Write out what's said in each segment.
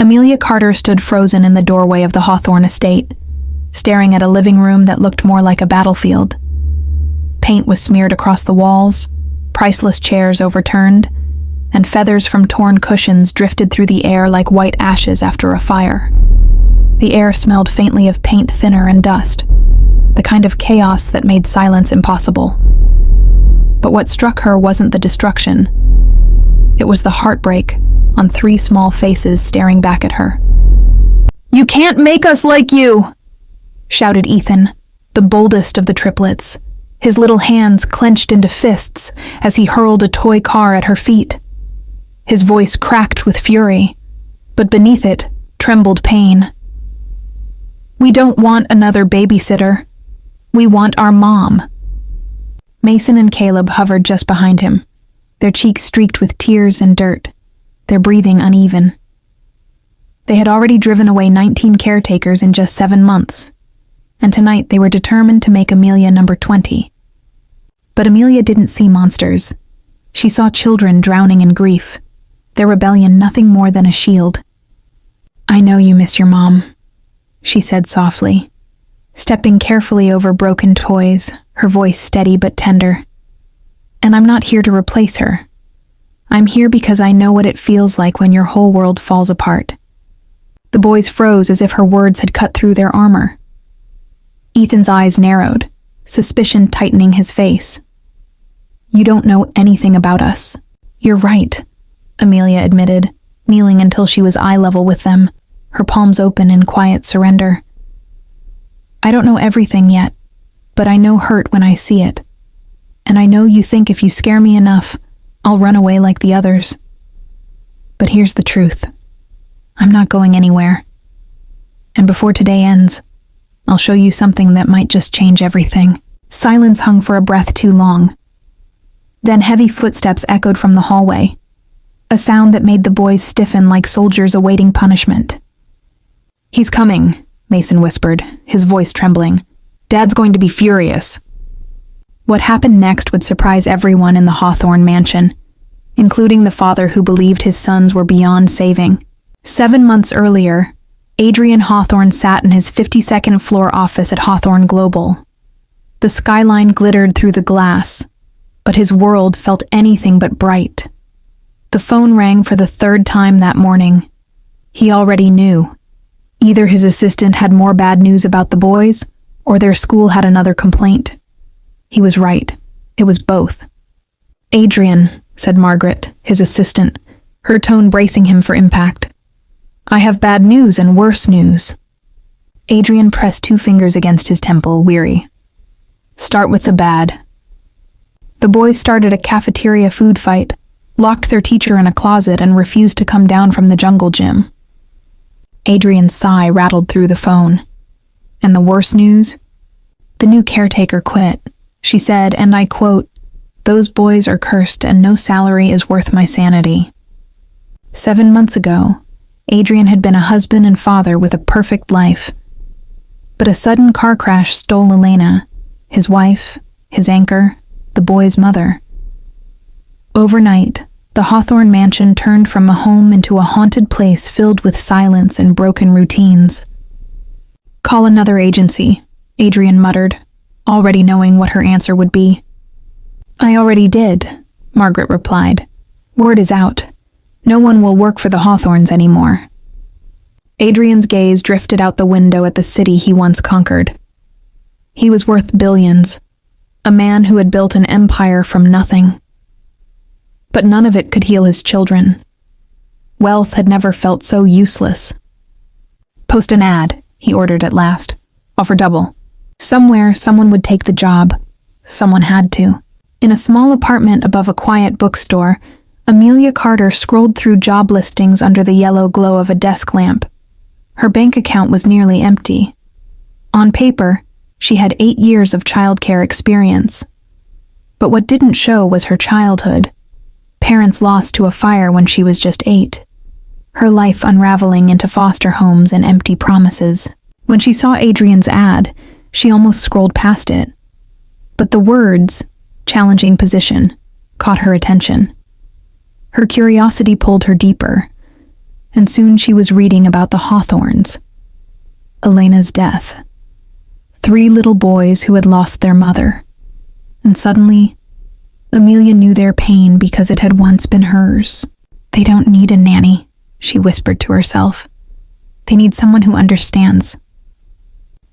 Amelia Carter stood frozen in the doorway of the Hawthorne estate, staring at a living room that looked more like a battlefield. Paint was smeared across the walls, priceless chairs overturned, and feathers from torn cushions drifted through the air like white ashes after a fire. The air smelled faintly of paint thinner and dust, the kind of chaos that made silence impossible. But what struck her wasn't the destruction. It was the heartbreak on 3 small faces staring back at her. "You can't make us like you!" shouted Ethan, the boldest of the triplets, his little hands clenched into fists as he hurled a toy car at her feet. His voice cracked with fury, but beneath it trembled pain. "We don't want another babysitter. We want our mom." Mason and Caleb hovered just behind him, their cheeks streaked with tears and dirt, their breathing uneven. They had already driven away 19 caretakers in just 7 months, and tonight they were determined to make Amelia number 20. But Amelia didn't see monsters. She saw children drowning in grief, their rebellion nothing more than a shield. "I know you miss your mom," she said softly, stepping carefully over broken toys, her voice steady but tender. "And I'm not here to replace her. I'm here because I know what it feels like when your whole world falls apart." The boys froze as if her words had cut through their armor. Ethan's eyes narrowed, suspicion tightening his face. "You don't know anything about us." "You're right," Amelia admitted, kneeling until she was eye level with them, her palms open in quiet surrender. "I don't know everything yet, but I know hurt when I see it. And I know you think if you scare me enough, I'll run away like the others. But here's the truth. I'm not going anywhere. And before today ends, I'll show you something that might just change everything." Silence hung for a breath too long. Then heavy footsteps echoed from the hallway, a sound that made the boys stiffen like soldiers awaiting punishment. "He's coming," Mason whispered, his voice trembling. "Dad's going to be furious." What happened next would surprise everyone in the Hawthorne mansion, including the father who believed his sons were beyond saving. 7 months earlier, Adrian Hawthorne sat in his 52nd floor office at Hawthorne Global. The skyline glittered through the glass, but his world felt anything but bright. The phone rang for the 3rd time that morning. He already knew. Either his assistant had more bad news about the boys, or their school had another complaint. He was right. It was both. "Adrian," said Margaret, his assistant, her tone bracing him for impact. "I have bad news and worse news." Adrian pressed 2 fingers against his temple, weary. "Start with the bad." The boys started a cafeteria food fight, locked their teacher in a closet, and refused to come down from the jungle gym. Adrian's sigh rattled through the phone. "And the worst news? The new caretaker quit. She said, and I quote, 'Those boys are cursed and no salary is worth my sanity.'" 7 months ago, Adrian had been a husband and father with a perfect life. But a sudden car crash stole Elena, his wife, his anchor, the boy's mother. Overnight, the Hawthorne mansion turned from a home into a haunted place filled with silence and broken routines. "Call another agency," Adrian muttered, already knowing what her answer would be. "I already did," Margaret replied. "Word is out. No one will work for the Hawthornes anymore." Adrian's gaze drifted out the window at the city he once conquered. He was worth billions, a man who had built an empire from nothing. But none of it could heal his children. Wealth had never felt so useless. "Post an ad," he ordered at last. "Offer double." Somewhere, someone would take the job. Someone had to. In a small apartment above a quiet bookstore, Amelia Carter scrolled through job listings under the yellow glow of a desk lamp. Her bank account was nearly empty. On paper, she had 8 years of childcare experience. But what didn't show was her childhood. Parents lost to a fire when she was just 8. Her life unraveling into foster homes and empty promises. When she saw Adrian's ad, she almost scrolled past it. But the words, "challenging position," caught her attention. Her curiosity pulled her deeper, and soon she was reading about the Hawthornes. Elena's death. 3 little boys who had lost their mother. And suddenly, Amelia knew their pain because it had once been hers. They don't need a nanny, she whispered to herself. They need someone who understands.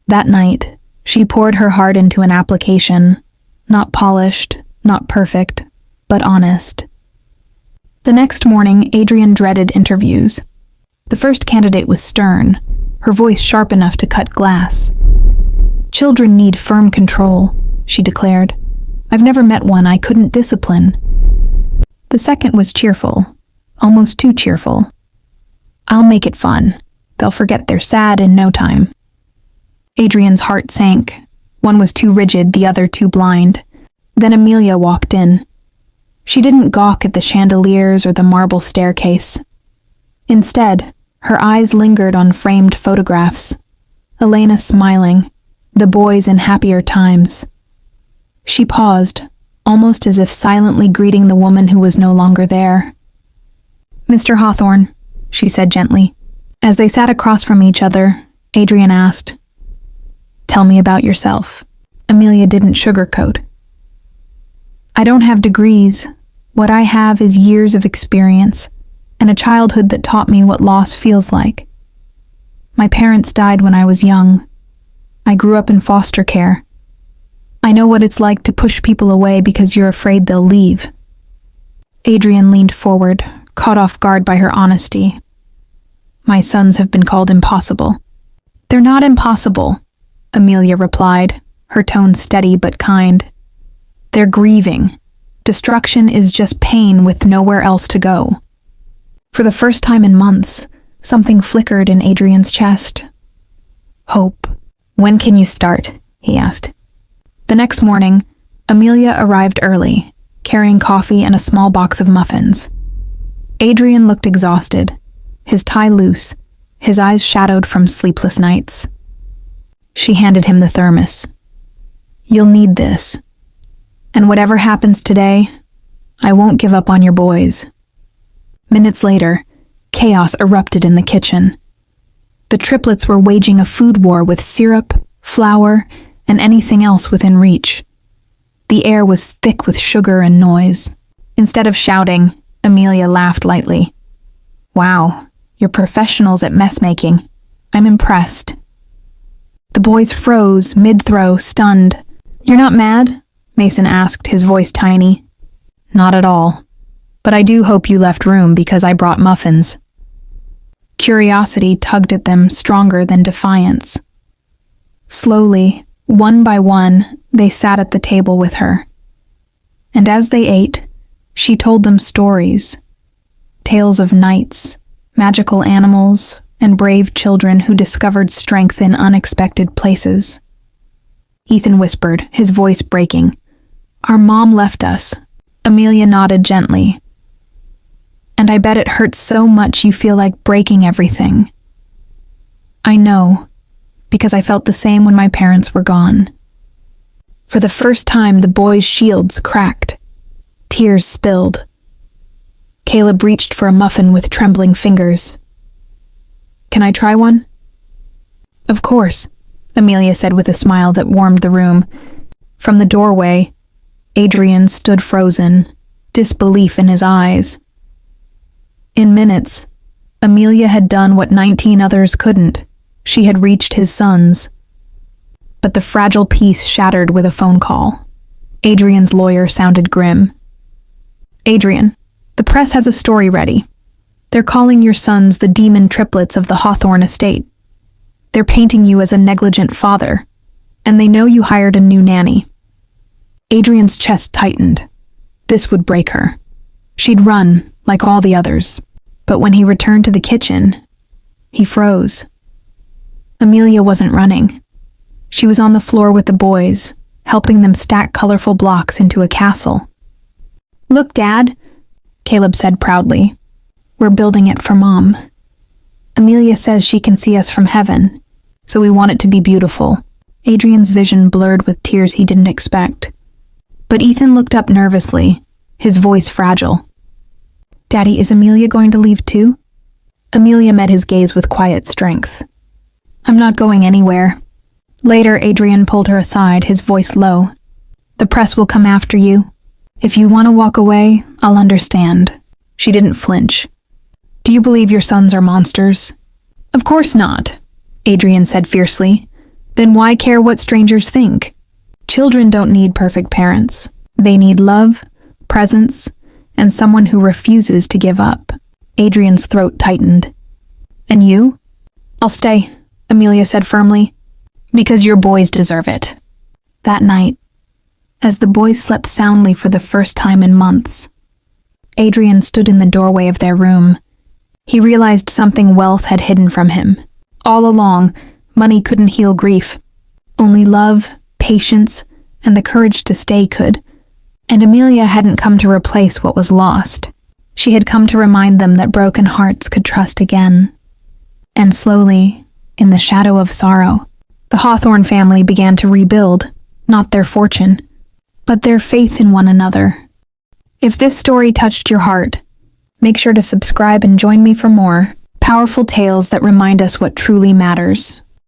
That night, she poured her heart into an application, not polished, not perfect, but honest. The next morning, Adrian dreaded interviews. The first candidate was stern, her voice sharp enough to cut glass. Children need firm control, she declared. I've never met one I couldn't discipline. The second was cheerful, almost too cheerful. I'll make it fun. They'll forget they're sad in no time. Adrian's heart sank. One was too rigid, the other too blind. Then Amelia walked in. She didn't gawk at the chandeliers or the marble staircase. Instead, her eyes lingered on framed photographs. Elena smiling, the boys in happier times. She paused, almost as if silently greeting the woman who was no longer there. Mr. Hawthorne, she said gently. As they sat across from each other, Adrian asked, Tell me about yourself. Amelia didn't sugarcoat. I don't have degrees. What I have is years of experience, and a childhood that taught me what loss feels like. My parents died when I was young. I grew up in foster care. I know what it's like to push people away because you're afraid they'll leave. Adrian leaned forward, caught off guard by her honesty. My sons have been called impossible. They're not impossible, Amelia replied, her tone steady but kind. They're grieving. Destruction is just pain with nowhere else to go. For the first time in months, something flickered in Adrian's chest. Hope. When can you start? He asked. The next morning, Amelia arrived early, carrying coffee and a small box of muffins. Adrian looked exhausted, his tie loose, his eyes shadowed from sleepless nights. She handed him the thermos. You'll need this. And whatever happens today, I won't give up on your boys. Minutes later, chaos erupted in the kitchen. The triplets were waging a food war with syrup, flour, and anything else within reach. The air was thick with sugar and noise. Instead of shouting, Amelia laughed lightly. Wow, you're professionals at mess making. I'm impressed. The boys froze, mid-throw, stunned. You're not mad? Mason asked, his voice tiny. Not at all. But I do hope you left room because I brought muffins. Curiosity tugged at them stronger than defiance. Slowly, one by one, they sat at the table with her. And as they ate, she told them stories. Tales of knights, magical animals, and brave children who discovered strength in unexpected places. Ethan whispered, his voice breaking. Our mom left us. Amelia nodded gently. And I bet it hurts so much you feel like breaking everything. I know, because I felt the same when my parents were gone. For the first time, the boys' shields cracked. Tears spilled. Caleb reached for a muffin with trembling fingers. Can I try one? Of course, Amelia said with a smile that warmed the room. From the doorway, Adrian stood frozen, disbelief in his eyes. In minutes, Amelia had done what 19 others couldn't. She had reached his sons. But the fragile peace shattered with a phone call. Adrian's lawyer sounded grim. Adrian, the press has a story ready. They're calling your sons the demon triplets of the Hawthorne estate. They're painting you as a negligent father, and they know you hired a new nanny. Adrian's chest tightened. This would break her. She'd run, like all the others. But when he returned to the kitchen, he froze. Amelia wasn't running. She was on the floor with the boys, helping them stack colorful blocks into a castle. Look, Dad, Caleb said proudly. We're building it for Mom. Amelia says she can see us from heaven, so we want it to be beautiful. Adrian's vision blurred with tears he didn't expect. But Ethan looked up nervously, his voice fragile. Daddy, is Amelia going to leave too? Amelia met his gaze with quiet strength. "I'm not going anywhere." Later, Adrian pulled her aside, his voice low. "The press will come after you. If you want to walk away, I'll understand." She didn't flinch. "Do you believe your sons are monsters?" "Of course not," Adrian said fiercely. "Then why care what strangers think? Children don't need perfect parents. They need love, presence, and someone who refuses to give up." Adrian's throat tightened. "And you?" "I'll stay," Amelia said firmly. "Because your boys deserve it." That night, as the boys slept soundly for the first time in months, Adrian stood in the doorway of their room. He realized something wealth had hidden from him. All along, money couldn't heal grief. Only love, patience, and the courage to stay could. And Amelia hadn't come to replace what was lost. She had come to remind them that broken hearts could trust again. And slowly, in the shadow of sorrow, the Hawthorne family began to rebuild, not their fortune, but their faith in one another. If this story touched your heart, make sure to subscribe and join me for more powerful tales that remind us what truly matters.